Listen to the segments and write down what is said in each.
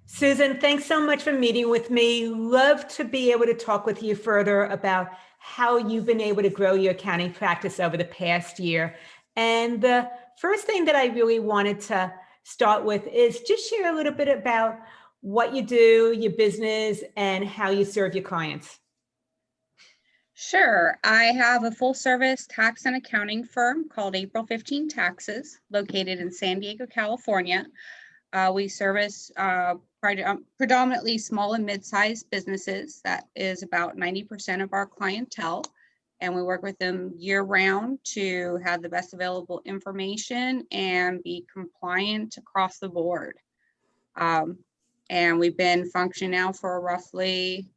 Susan, thanks so much for meeting with me. Love to be able to talk with you further about how you've been able to grow your accounting practice over the past year. And the first thing that I really wanted to start with is just share a little bit about what you do, your business, and how you serve your clients. Sure. I have a full service tax and accounting firm called April 15 Taxes, located in San Diego, California. We service predominantly small and mid-sized businesses. That is about 90% of our clientele. And we work with them year round to have the best available information and be compliant across the board. And we've been functioning now for roughly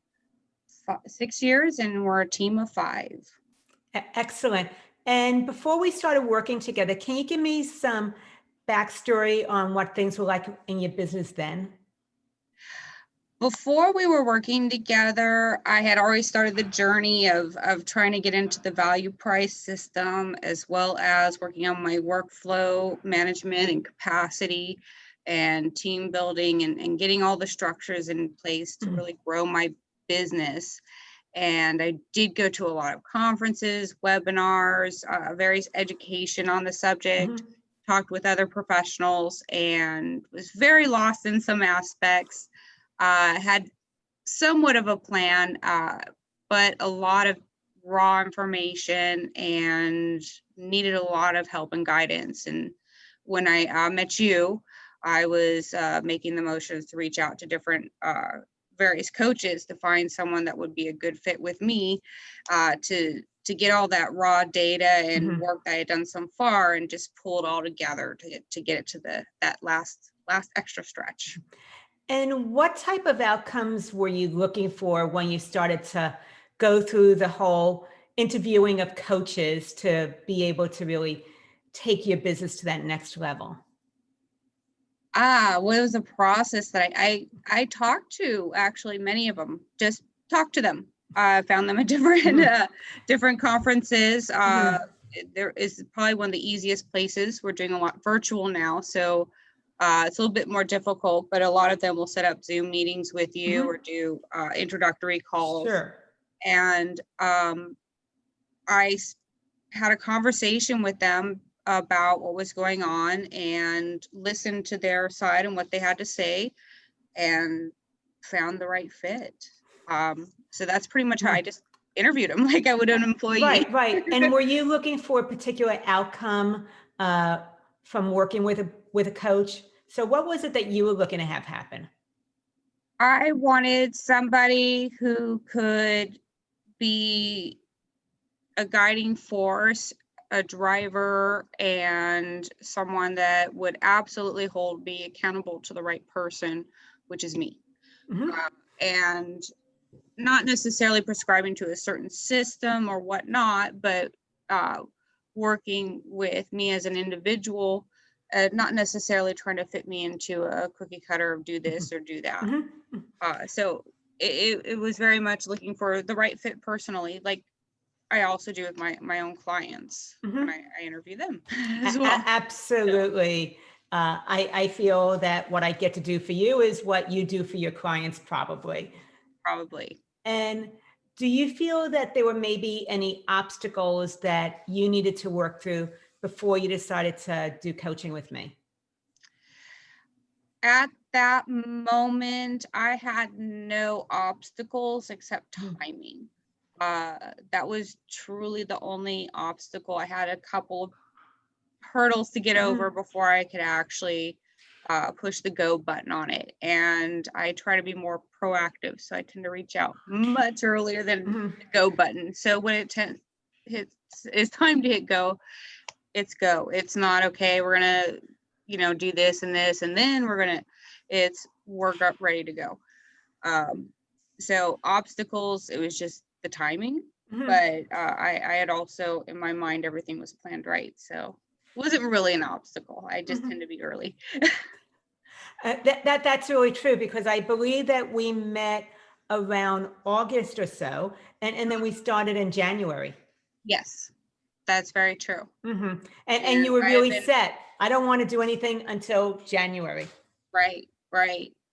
6 years, and we're a team of 5. Excellent. And before we started working together, can you give me some backstory on what things were like in your business then? Before we were working together, I had already started the journey of trying to get into the value price system, as well as working on my workflow management and capacity and team building and getting all the structures in place to really grow my business. And I did go to a lot of conferences, webinars, various education on the subject, talked with other professionals, and was very lost in some aspects. Had somewhat of a plan, but a lot of raw information and needed a lot of help and guidance. And when I met you, I was making the motions to reach out to different various coaches to find someone that would be a good fit with me, to get all that raw data and work that I had done so far, and just pull it all together to get it to that last extra stretch. And what type of outcomes were you looking for when you started to go through the whole interviewing of coaches to be able to really take your business to that next level? Well, it was a process that I talked to actually many of them, just talked to them. I found them at different conferences. There is probably one of the easiest places. We're doing a lot virtual now, so it's a little bit more difficult, but a lot of them will set up Zoom meetings with you or do introductory calls. Sure. And I had a conversation with them about what was going on and listened to their side and what they had to say, and found the right fit. So that's pretty much how I just interviewed them like I would an employee. Right. And were you looking for a particular outcome from working with a coach? So what was it that you were looking to have happen? I wanted somebody who could be a guiding force, a driver, and someone that would absolutely hold me accountable to the right person, which is me. And not necessarily prescribing to a certain system or whatnot, but working with me as an individual, not necessarily trying to fit me into a cookie cutter of do this or do that. So it was very much looking for the right fit personally, like I also do with my own clients when I interview them as well. Absolutely. I feel that what I get to do for you is what you do for your clients, probably. Probably. And do you feel that there were maybe any obstacles that you needed to work through before you decided to do coaching with me? At that moment, I had no obstacles except timing. That was truly the only obstacle. I had a couple of hurdles to get over before I could actually push the go button on it. And I try to be more proactive, so I tend to reach out much earlier than the go button. So when it's time to hit go, it's go. It's not okay, we're gonna do this and this, and then we're up ready to go. So obstacles, it was just the timing, but I had also in my mind everything was planned right, so it wasn't really an obstacle. I just tend to be early. That's really true, because I believe that we met around August or so, and then we started in January. Yes, that's very true. And you were really set. I don't want to do anything until January. Right.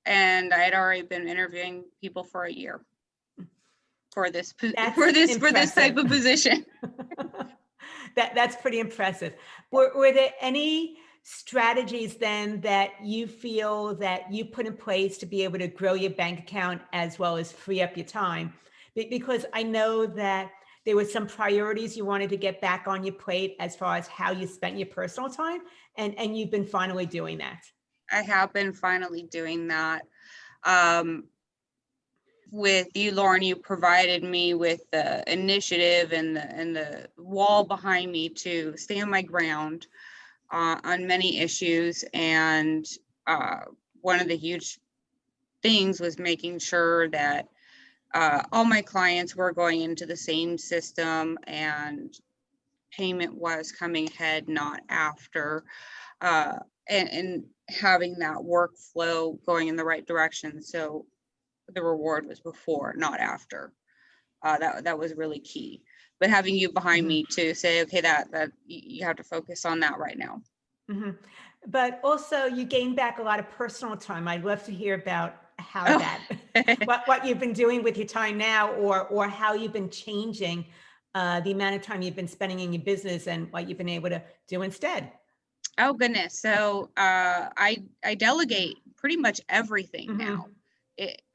and I had already been interviewing people for a year for this That's for this type impressive. of position. That's pretty impressive. Were there any strategies then that you feel that you put in place to be able to grow your bank account as well as free up your time? Because I know that there were some priorities you wanted to get back on your plate as far as how you spent your personal time, and you've been finally doing that. I have been finally doing that. Um, with you, Lauren, you provided me with the initiative and the wall behind me to stand my ground on many issues. And one of the huge things was making sure that all my clients were going into the same system and payment was coming ahead, not after, and having that workflow going in the right direction. So the reward was before, not after. That was really key. But having you behind me to say, okay, that you have to focus on that right now. But also you gain back a lot of personal time. I'd love to hear about how that, what you've been doing with your time now, or how you've been changing the amount of time you've been spending in your business and what you've been able to do instead. Oh goodness. So I delegate pretty much everything now.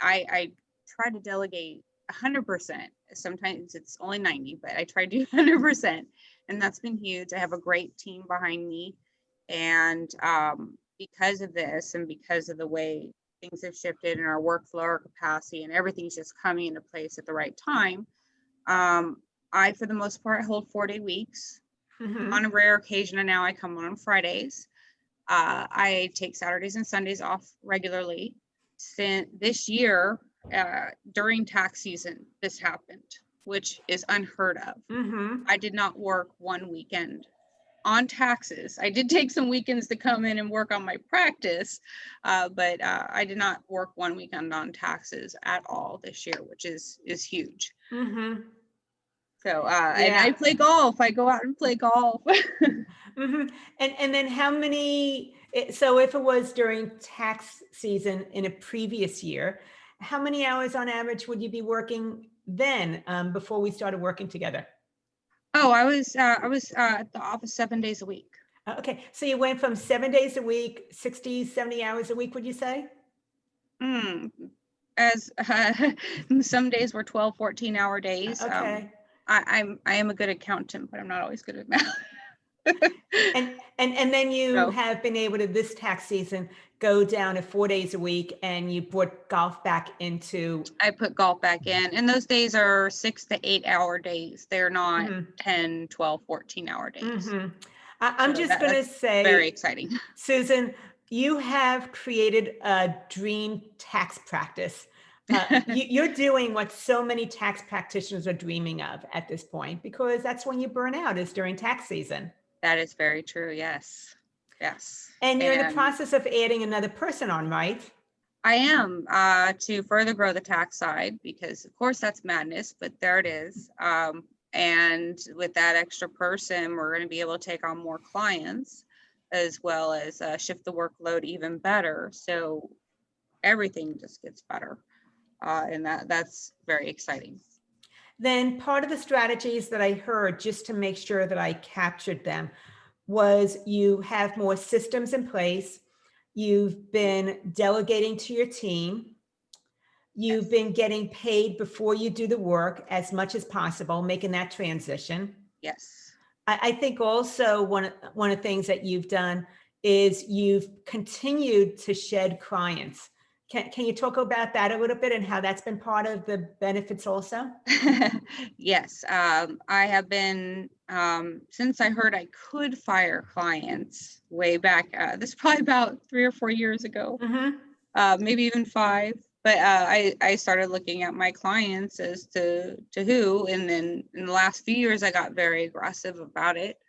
I try to delegate 100%. Sometimes it's only 90, but I try to do 100%, and that's been huge. I have a great team behind me, and because of this, and because of the way things have shifted in our workflow, our capacity, and everything's just coming into place at the right time, I, for the most part, hold 4-day weeks. On a rare occasion, and now I come on Fridays. I take Saturdays and Sundays off regularly. Since this year, during tax season, this happened, which is unheard of. I did not work one weekend on taxes. I did take some weekends to come in and work on my practice, but I did not work one weekend on taxes at all this year, which is huge. So, and I play golf. I go out and play golf. And then how many, so if it was during tax season in a previous year, how many hours on average would you be working then, before we started working together? Oh, I was at the office 7 days a week. Okay, so you went from 7 days a week, 60, 70 hours a week, would you say? As some days were 12, 14-hour days. Okay. I am a good accountant, but I'm not always good at math. And then you have been able to, this tax season, go down to 4 days a week, and you put golf back into. I put golf back in, and those days are 6 to 8 hour days. They're not 10, 12, 14-hour days. I'm just going to say, very exciting. Susan, you have created a dream tax practice. You're doing what so many tax practitioners are dreaming of at this point, because that's when you burn out, is during tax season. That is very true. Yes. Yes. And you're in the process of adding another person on, right? I am, to further grow the tax side, because of course that's madness, but there it is. And with that extra person, we're going to be able to take on more clients, as well as shift the workload even better. So everything just gets better. And that's very exciting. Then part of the strategies that I heard, just to make sure that I captured them, was you have more systems in place. You've been delegating to your team. You've been getting paid before you do the work as much as possible, making that transition. Yes. I think also one of the things that you've done is you've continued to shed clients. Can you talk about that a little bit, and how that's been part of the benefits also? Yes, I have been, since I heard I could fire clients way back, this is probably about 3 or 4 years ago, maybe even 5. But I started looking at my clients as to who, and then in the last few years, I got very aggressive about it.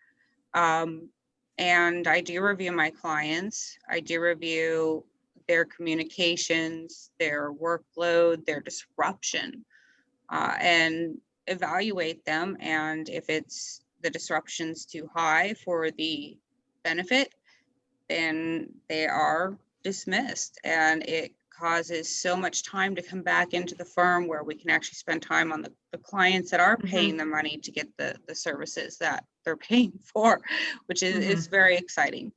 And I do review my clients. I do review their communications, their workload, their disruption, and evaluate them. And if it's the disruption's too high for the benefit, then they are dismissed, and it causes so much time to come back into the firm where we can actually spend time on the clients that are paying the money to get the services that they're paying for, which is very exciting.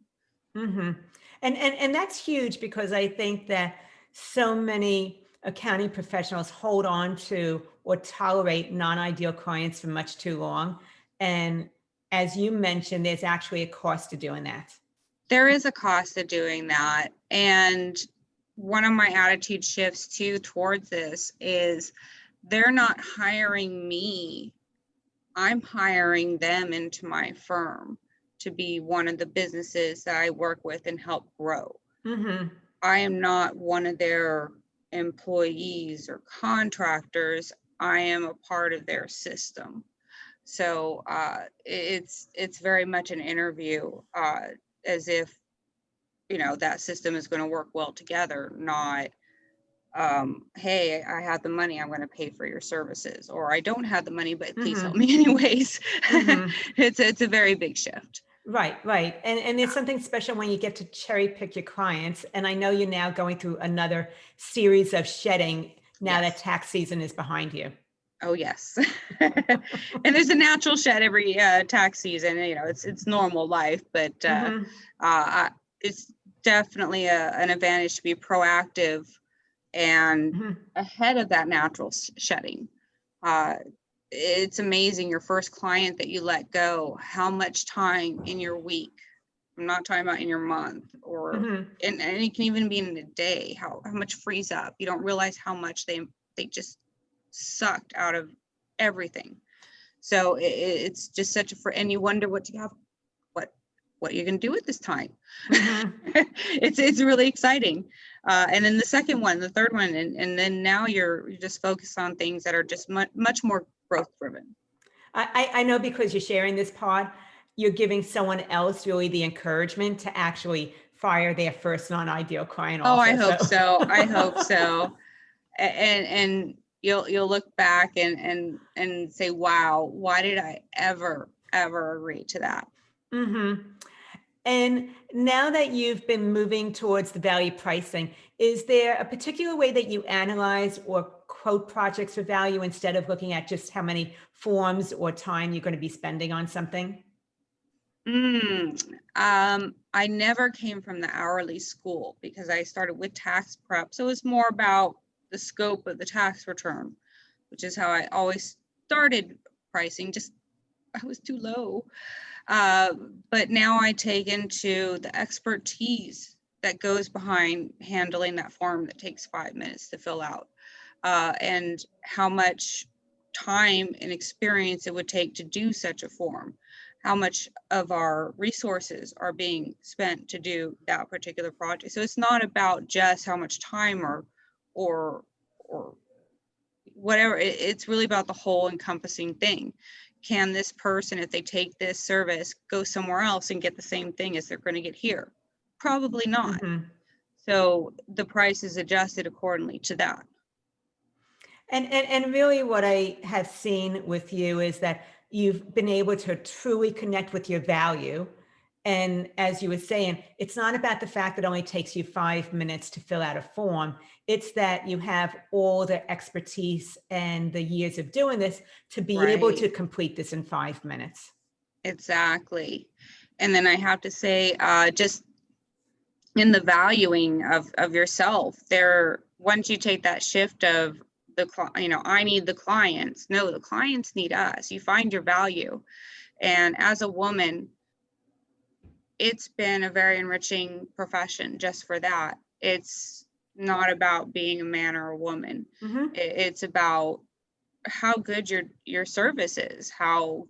And that's huge, because I think that so many accounting professionals hold on to or tolerate non-ideal clients for much too long. And as you mentioned, there's actually a cost to doing that. There is a cost to doing that. And one of my attitude shifts too towards this is they're not hiring me. I'm hiring them into my firm to be one of the businesses that I work with and help grow. I am not one of their employees or contractors. I am a part of their system. So it's very much an interview, as if, you know, that system is going to work well together, not hey, I have the money, I'm going to pay for your services, or I don't have the money, but please help me anyways. It's a very big shift. Right. And there's something special when you get to cherry pick your clients. And I know you're now going through another series of shedding now that tax season is behind you. Oh, yes. And there's a natural shed every tax season. You know, it's normal life, but it's definitely an advantage to be proactive and ahead of that natural shedding. It's amazing, your first client that you let go, how much time in your week, I'm not talking about in your month, or and it can even be in a day, how much frees up. You don't realize how much they just sucked out of everything. So it's just such a and you wonder what you have, what you're going to do at this time. It's really exciting. And then the second one, the third one, and then now you're just focused on things that are just much more growth driven. I know, because you're sharing this pod, you're giving someone else really the encouragement to actually fire their first non-ideal client also. Oh, I hope so. I hope so. And you'll look back and say, wow, why did I ever agree to that? And now that you've been moving towards the value pricing, is there a particular way that you analyze or quote projects for value instead of looking at just how many forms or time you're going to be spending on something? I never came from the hourly school, because I started with tax prep. So it was more about the scope of the tax return, which is how I always started pricing. Just, I was too low. But now I take into the expertise that goes behind handling that form that takes 5 minutes to fill out, and how much time and experience it would take to do such a form, how much of our resources are being spent to do that particular project. So it's not about just how much time or whatever. It's really about the whole encompassing thing. Can this person, if they take this service, go somewhere else and get the same thing as they're going to get here? Probably not. So the price is adjusted accordingly to that. And really what I have seen with you is that you've been able to truly connect with your value. And as you were saying, it's not about the fact that it only takes you 5 minutes to fill out a form. It's that you have all the expertise and the years of doing this to be able to complete this in 5 minutes. Exactly. And then I have to say, just in the valuing of yourself there, once you take that shift of I need the clients. No, the clients need us. You find your value. And as a woman, it's been a very enriching profession just for that. It's not about being a man or a woman. It's about how good your service is, how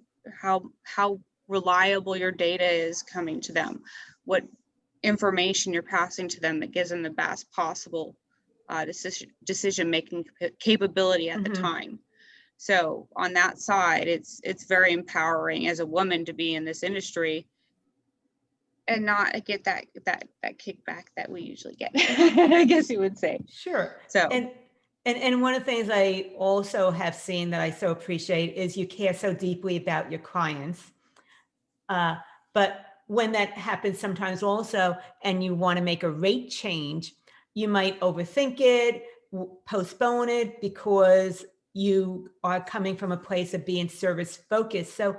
reliable your data is coming to them, what information you're passing to them that gives them the best possible decision making capability at the time. So on that side, it's very empowering as a woman to be in this industry and not get that kickback that we usually get. I guess you would say. Sure. So and one of the things I also have seen that I so appreciate is you care so deeply about your clients. But when that happens sometimes also, and you want to make a rate change, you might overthink it, postpone it because you are coming from a place of being service focused. So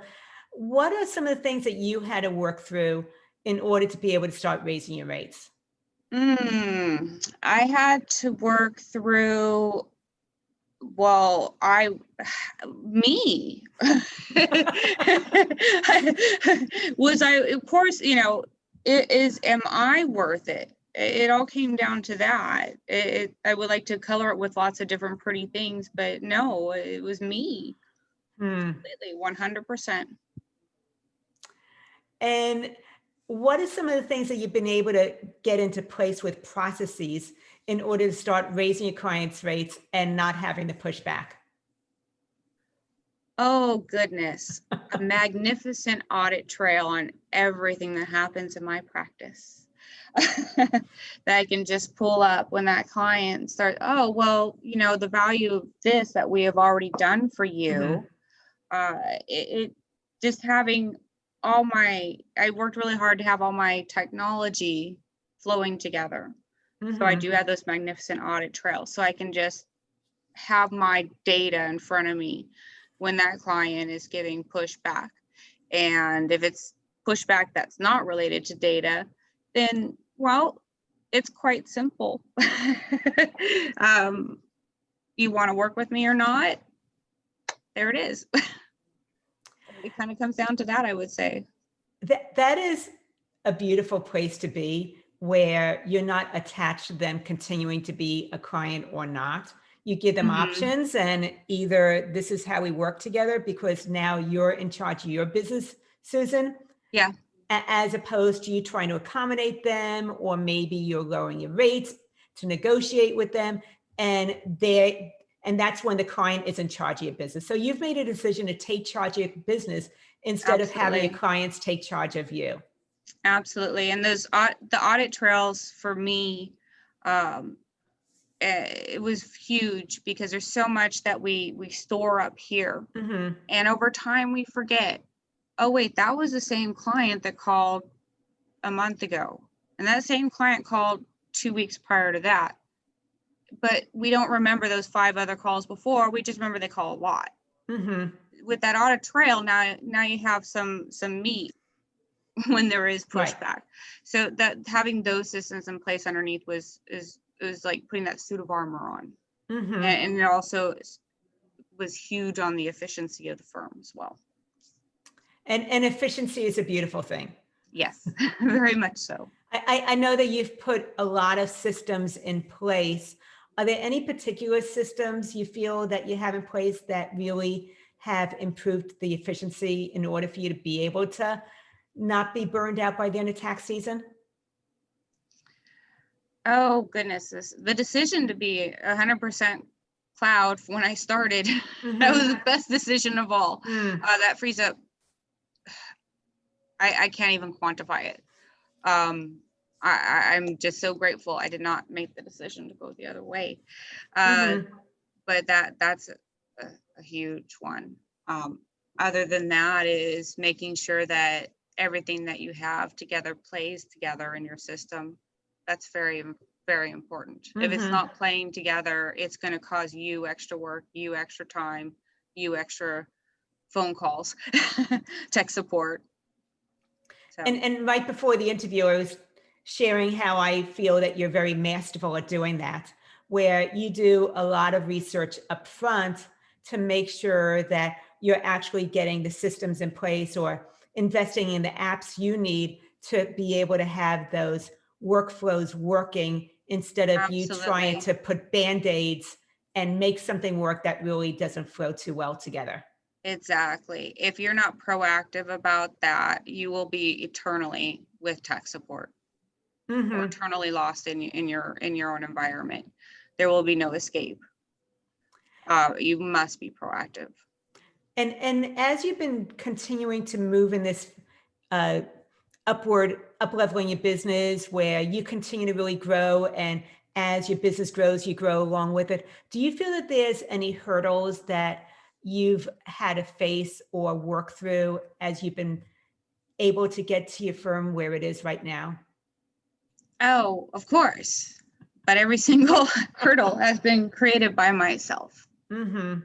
what are some of the things that you had to work through in order to be able to start raising your rates? I had to work through, well, me. Of course, am I worth it? It all came down to that. I would like to color it with lots of different pretty things, but no, it was me. Completely, 100%. And what are some of the things that you've been able to get into place with processes in order to start raising your clients' rates and not having the pushback? Oh, goodness. A magnificent audit trail on everything that happens in my practice that I can just pull up when that client starts, oh, well, the value of this that we have already done for you, it just having I worked really hard to have all my technology flowing together. So I do have those magnificent audit trails. So I can just have my data in front of me when that client is giving pushback. And if it's pushback that's not related to data, then, well, it's quite simple. You want to work with me or not? There it is. It kind of comes down to that, I would say. That is a beautiful place to be, where you're not attached to them continuing to be a client or not. You give them options, and either this is how we work together because now you're in charge of your business, Susan. Yeah. As opposed to you trying to accommodate them, or maybe you're lowering your rates to negotiate with them. And that's when the client is in charge of your business. So you've made a decision to take charge of your business instead of having your clients take charge of you. Absolutely. And the audit trails for me, it was huge because there's so much that we store up here. And over time we forget, oh wait, that was the same client that called a month ago. And that same client called 2 weeks prior to that. But we don't remember those 5 other calls before. We just remember they call a lot. With that audit trail, now you have some meat when there is pushback. Right. So that having those systems in place underneath was like putting that suit of armor on. And it also was huge on the efficiency of the firm as well. And efficiency is a beautiful thing. Yes, very much so. I know that you've put a lot of systems in place. Are there any particular systems you feel that you have in place that really have improved the efficiency in order for you to be able to not be burned out by the end of tax season? Oh, goodness. The decision to be 100% cloud when I started, that was the best decision of all. That frees up, I can't even quantify it. I'm just so grateful I did not make the decision to go the other way. But that's a huge one. Other than that is making sure that everything that you have together plays together in your system. That's very, very important. If it's not playing together, it's going to cause you extra work, you extra time, you extra phone calls, tech support. So. And right before the interview, I was sharing how I feel that you're very masterful at doing that, where you do a lot of research up front to make sure that you're actually getting the systems in place or investing in the apps you need to be able to have those workflows working instead of you trying to put Band-Aids and make something work that really doesn't flow too well together. Exactly. If you're not proactive about that, you will be eternally with tech support, or eternally lost in your own environment. There will be no escape. You must be proactive. And as you've been continuing to move in this up-leveling your business, where you continue to really grow, and as your business grows, you grow along with it, do you feel that there's any hurdles that you've had to face or work through as you've been able to get to your firm where it is right now? Oh, of course. but every single hurdle has been created by myself. Mm-hmm.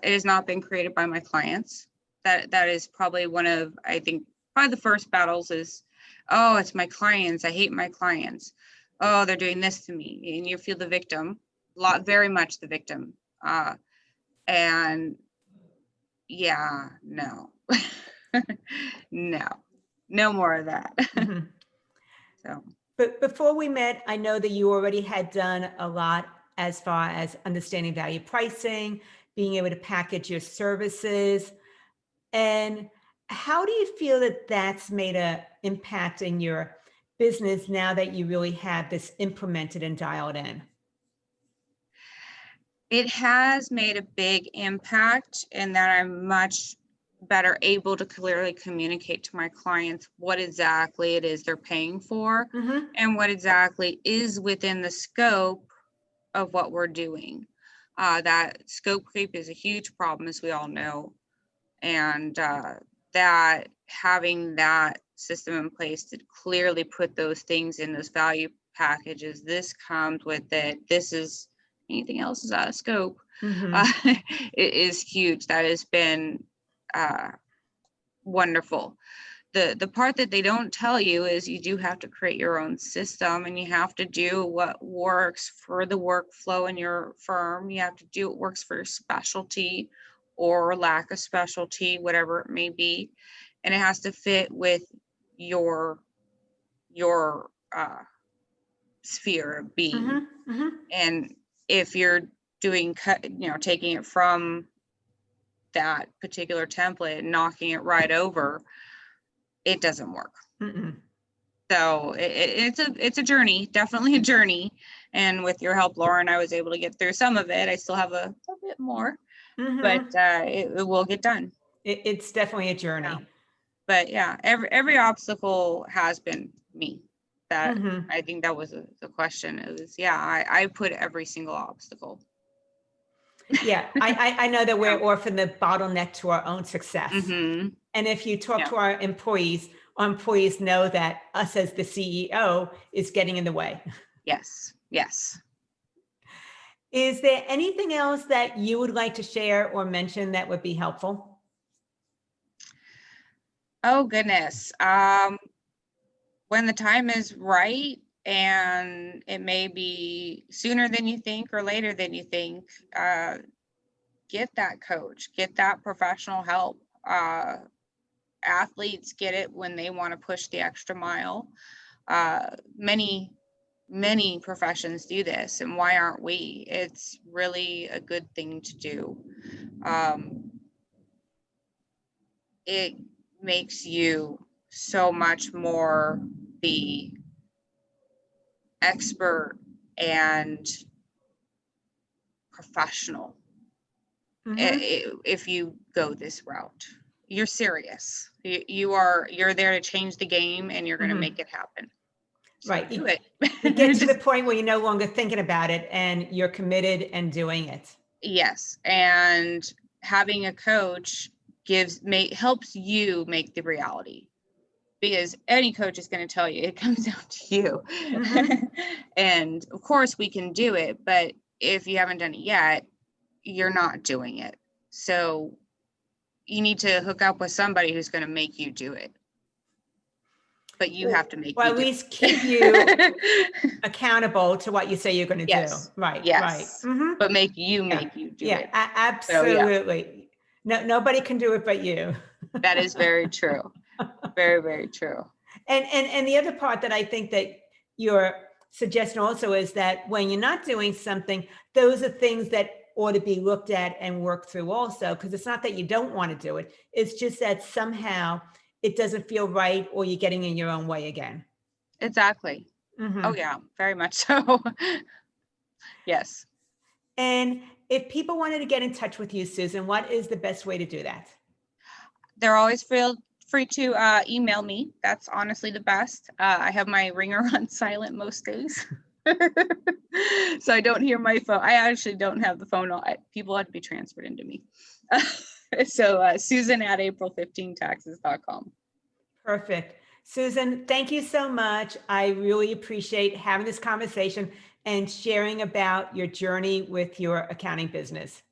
It has not been created by my clients. That is probably one of, I think, probably the first battles is, oh, it's my clients. I hate my clients. Oh, they're doing this to me. And you feel the victim, very much the victim. And yeah, no, no more of that. Mm-hmm. So. But before we met, I know that you already had done a lot as far as understanding value pricing, being able to package your services. And how do you feel that that's made an impact in your business now that you really have this implemented and dialed in? It has made a big impact in that I'm much better able to clearly communicate to my clients what exactly it is they're paying for Mm-hmm. and what exactly is within the scope of what we're doing. That scope creep is a huge problem, as we all know. And that having that system in place to clearly put those things in those value packages, this comes with it, this is, anything else is out of scope, Mm-hmm. it is huge. That has been wonderful. The part that they don't tell you is you do have to create your own system, and you have to do what works for the workflow in your firm. You have to do what works for your specialty or lack of specialty, whatever it may be. And it has to fit with your sphere of being. Mm-hmm. Mm-hmm. And if you're doing taking it from that particular template and knocking it right over, it doesn't work. Mm-mm. So it's a journey, definitely a journey. And with your help, Loren, I was able to get through some of it. I still have a bit more, Mm-hmm. but it will get done. It's definitely a journey. Yeah. But yeah, every obstacle has been me. That Mm-hmm. I think that was the question. It was, yeah, I put every single obstacle. Yeah, I know that we're Yeah. often the bottleneck to our own success. Mm-hmm. And if you talk Yeah. to our employees know that us as the CEO is getting in the way. Yes. Yes. Is there anything else that you would like to share or mention that would be helpful? Oh, goodness. When the time is right, and it may be sooner than you think or later than you think, get that coach, get that professional help. Athletes get it when they want to push the extra mile. Many professions do this, and why aren't we? It's really a good thing to do. It makes you so much more the expert and professional. Mm-hmm. If you go this route, you're serious. You're there to change the game, and you're going to Mm-hmm. make it happen. So Right. do it. You get to the point where you're no longer thinking about it and you're committed and doing it. Yes. And having a coach helps you make the reality, because any coach is going to tell you it comes down to you. Mm-hmm. And of course we can do it, but if you haven't done it yet, you're not doing it. So you need to hook up with somebody who's going to make you do it. But you have to make Well, you at do least it. keep you accountable to what you say you're going to Yes. do. Right. Yes. Right. Mm-hmm. But make you do Yeah, it. absolutely. No, nobody can do it but you. That is very true. Very, very true. And the other part that I think that your suggestion also is that when you're not doing something, those are things that ought to be looked at and worked through also, because it's not that you don't want to do it. It's just that somehow it doesn't feel right, or you're getting in your own way again. Exactly. Mm-hmm. Oh yeah, very much so. Yes. And if people wanted to get in touch with you, Susan, what is the best way to do that? They're always free to email me. That's honestly the best. I have my ringer on silent most days. So I don't hear my phone. I actually don't have the phone. People have to be transferred into me. So Susan at april15taxes.com. Perfect. Susan, thank you so much. I really appreciate having this conversation and sharing about your journey with your accounting business.